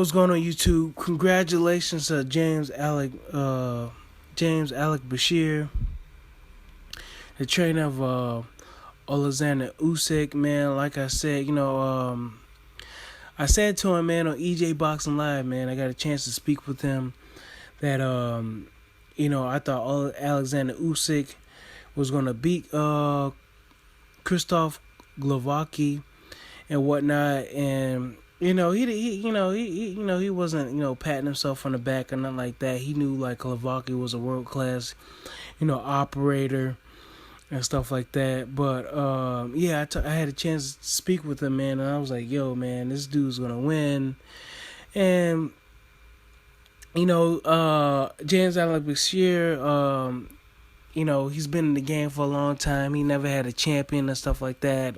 what's going on YouTube? Congratulations to James Alec Bashir, the trainer of Oleksandr Usyk, man. Like I said, I said to him, man, on EJ Boxing Live, man, I got a chance to speak with him that I thought Oleksandr Usyk was gonna beat Krzysztof Glowacki and whatnot, and he wasn't patting himself on the back or nothing like that. He knew like Glowacki was a world class operator and stuff like that. But I had a chance to speak with him, man, and I was like, yo, man, this dude's gonna win. And James Alec Bashir, he's been in the game for a long time. He never had a champion and stuff like that.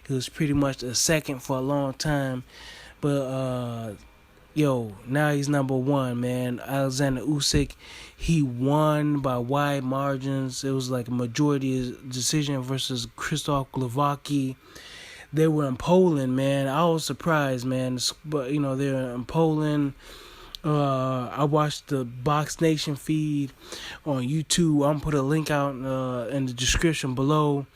He was pretty much a second for a long time. But, now he's number one, man. Oleksandr Usyk, he won by wide margins. It was like a majority decision versus Krzysztof Glowacki. They were in Poland, man. I was surprised, man. But, they're in Poland. I watched the Box Nation feed on YouTube. I'm going to put a link out in the description below.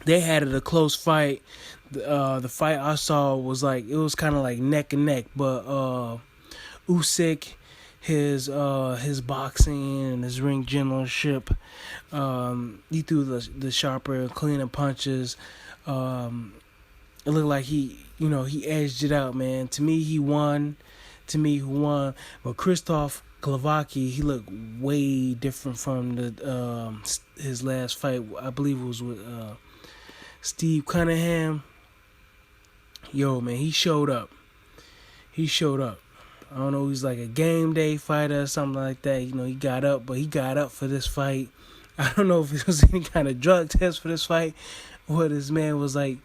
They had it a close fight. The fight I saw was like, it was kind of like neck and neck. But Usyk, his boxing and his ring generalship, he threw the sharper, cleaner punches. It looked like he edged it out, man. To me, he won. But Krzysztof Glowacki, he looked way different from his last fight. I believe it was with Steve Cunningham. Yo, man, he showed up. I don't know, he's like a game day fighter or something like that. He got up, but he got up for this fight. I don't know if it was any kind of drug test for this fight, or this man was like,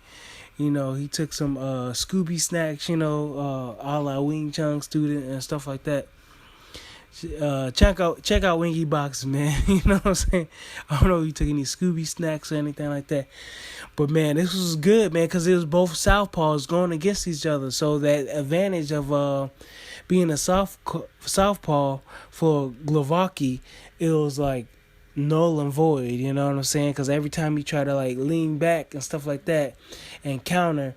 he took some Scooby snacks, a la Wing Chun student and stuff like that. Check out Wingy Boxing, man. You know what I'm saying? I don't know if he took any Scooby snacks or anything like that. But, man, this was good, man, because it was both southpaws going against each other. So that advantage of being a southpaw for Glowacki, it was like null and void, you know what I'm saying? Because every time he tried to like lean back and stuff like that and counter,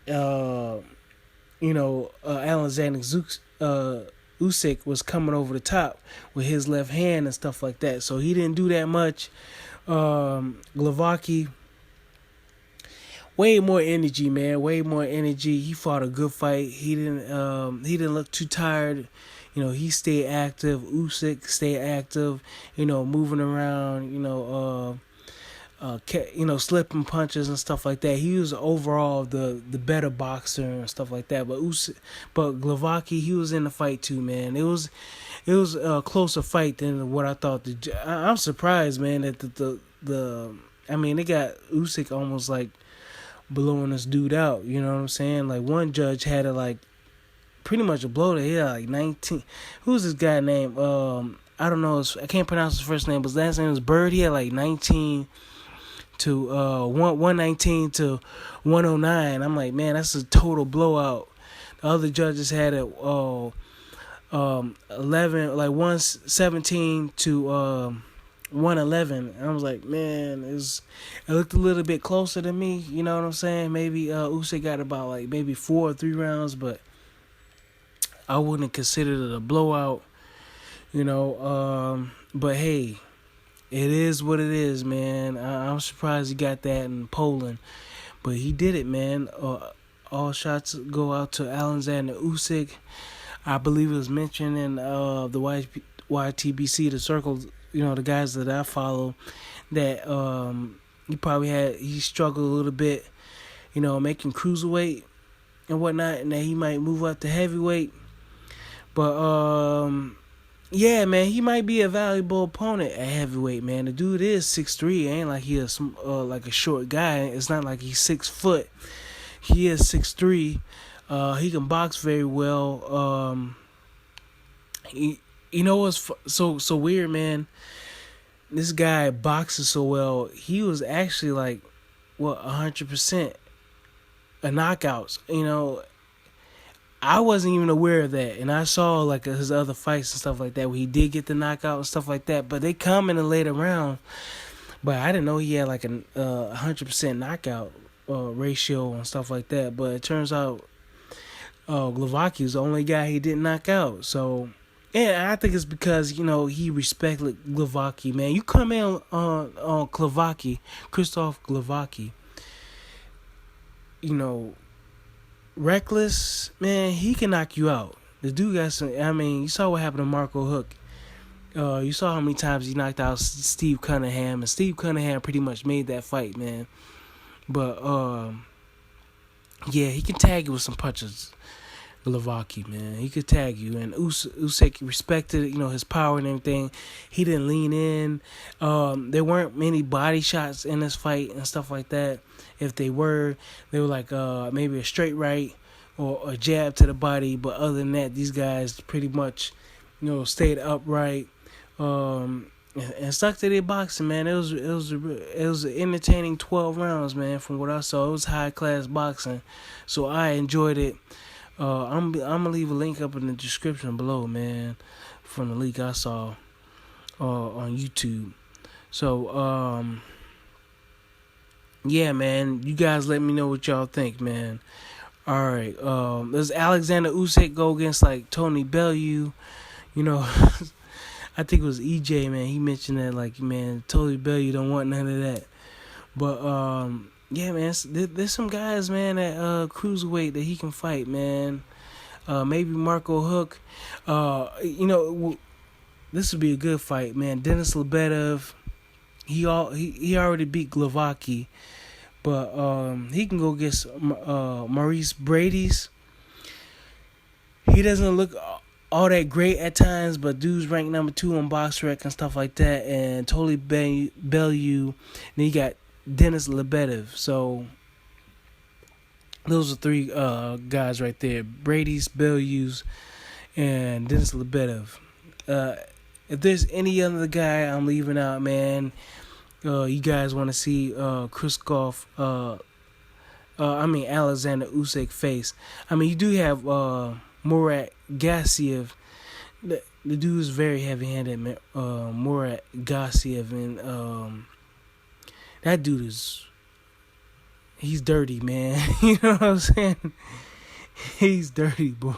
Alexander Usyk was coming over the top with his left hand and stuff like that. So he didn't do that much. Glowacki, way more energy, man. Way more energy. He fought a good fight. He didn't look too tired. He stayed active. Usyk stayed active. Moving around. Slipping punches and stuff like that. He was overall the better boxer and stuff like that. But Glowacki, he was in the fight too, man. It was a closer fight than what I thought. I'm surprised, man, that they got Usyk almost like blowing this dude out. You know what I'm saying? Like one judge had it like pretty much a blow to hit like 19. Who's this guy named? I don't know. I can't pronounce his first name, but his last name was Bird. He had like 19 to 119 to 109. I'm like, man, that's a total blowout. The other judges had it 11, like 117 to 111. And I was like, man, it looked a little bit closer to me. You know what I'm saying? Maybe Usyk got about like maybe 4 or 3 rounds, but I wouldn't consider it a blowout. But hey, it is what it is, man. I'm surprised he got that in Poland, but he did it, man. All shots go out to Oleksandr Usyk. I believe it was mentioned in the YTBC, the circle, the guys that I follow, that he struggled a little bit, making cruiserweight and whatnot, and that he might move up to heavyweight. But yeah, man, he might be a valuable opponent at heavyweight, man. The dude is 6'3". Ain't like he is like a short guy. It's not like he's 6 foot. He is 6'3". He can box very well. What's so weird, man? This guy boxes so well. He was actually like 100% knockouts. I wasn't even aware of that, and I saw like his other fights and stuff like that where he did get the knockout and stuff like that. But they come in the later round. But I didn't know he had like a 100% knockout ratio and stuff like that. But it turns out Glowacki was the only guy he didn't knock out. So, yeah, I think it's because, he respected Glowacki, man. You come in on Glowacki, Krzysztof Glowacki, reckless, man, he can knock you out. The dude got some, you saw what happened to Marco Huck. You saw how many times he knocked out Steve Cunningham, and Steve Cunningham pretty much made that fight, man. But, yeah, he can tag you with some punches. Glowacki, man, he could tag you, and Usyk respected, his power and everything. He didn't lean in. There weren't many body shots in this fight and stuff like that. If they were like maybe a straight right or a jab to the body. But other than that, these guys pretty much, stayed upright and stuck to their boxing, man. It was an entertaining 12 rounds, man. From what I saw, it was high class boxing, so I enjoyed it. I'm gonna leave a link up in the description below, man, from the leak I saw on YouTube. So yeah, man, you guys let me know what y'all think, man. All right, does Oleksandr Usyk go against like Tony Bellew? I think it was EJ, man. He mentioned that, like, man, Tony Bellew don't want none of that. But yeah, man, there's some guys, man, at cruiserweight that he can fight, man. Maybe Marco Huck. This would be a good fight, man. Denis Lebedev, he already beat Glowacki, but he can go against Maurice Brady's. He doesn't look all that great at times, but dude's ranked number 2 on BoxRec and stuff like that. And Tony Bellew. Then you got Denis Lebedev. So those are 3 guys right there: Brady's, Bellew's, and Denis Lebedev. If there's any other guy I'm leaving out, man, you guys want to see Alexander Usyk face. You do have Murat Gassiev. The dude is very heavy-handed, man. Murat Gassiev, and that dude he's dirty, man. You know what I'm saying? He's dirty, boy.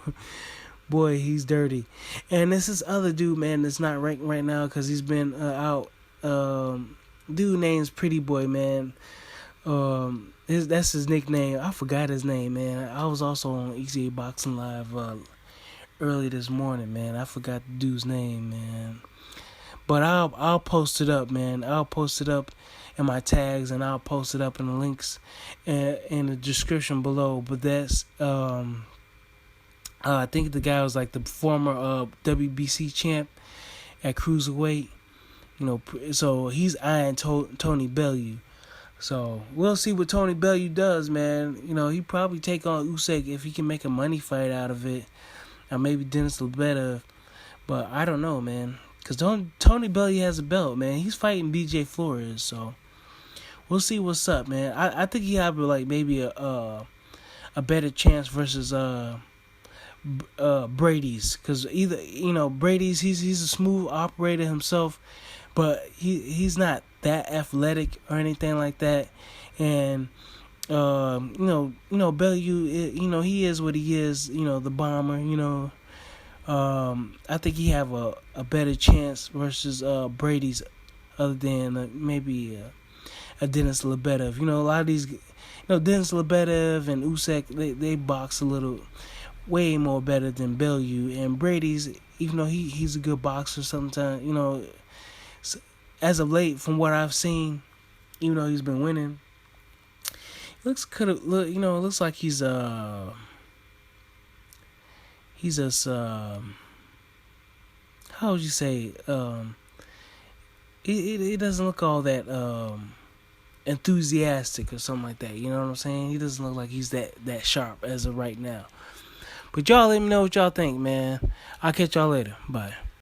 Boy, he's dirty. And this is other dude, man, that's not ranked right now because he's been out. Dude name's Pretty Boy, man. That's his nickname. I forgot his name, man. I was also on ECA Boxing Live early this morning, man. I forgot the dude's name, man. But I'll post it up, man. I'll post it up in my tags, and I'll post it up in the links in the description below. But that's I think the guy was like the former WBC champ at cruiserweight. So he's eyeing Tony Bellew. So we'll see what Tony Bellew does, man. He probably take on Usyk if he can make a money fight out of it, or maybe Denis Lebedev. But I don't know, man, because Tony Bellew has a belt, man. He's fighting BJ Flores, so we'll see what's up, man. I think he have like maybe a better chance versus Brady's, because either Brady's he's a smooth operator himself, but he's not that athletic or anything like that. And Bellew, he is what he is, the bomber. I think he have a better chance versus Brady's, other than maybe a Denis Lebedev. A lot of these, Denis Lebedev and Usyk, they box a little way more better than Bellew. And Brady's, even though he's a good boxer sometimes, as of late, from what I've seen, even though he's been winning, looks like he's how would you say, it doesn't look all that enthusiastic or something like that. You know what I'm saying? He doesn't look like he's that sharp as of right now. But y'all let me know what y'all think, man. I'll catch y'all later. Bye.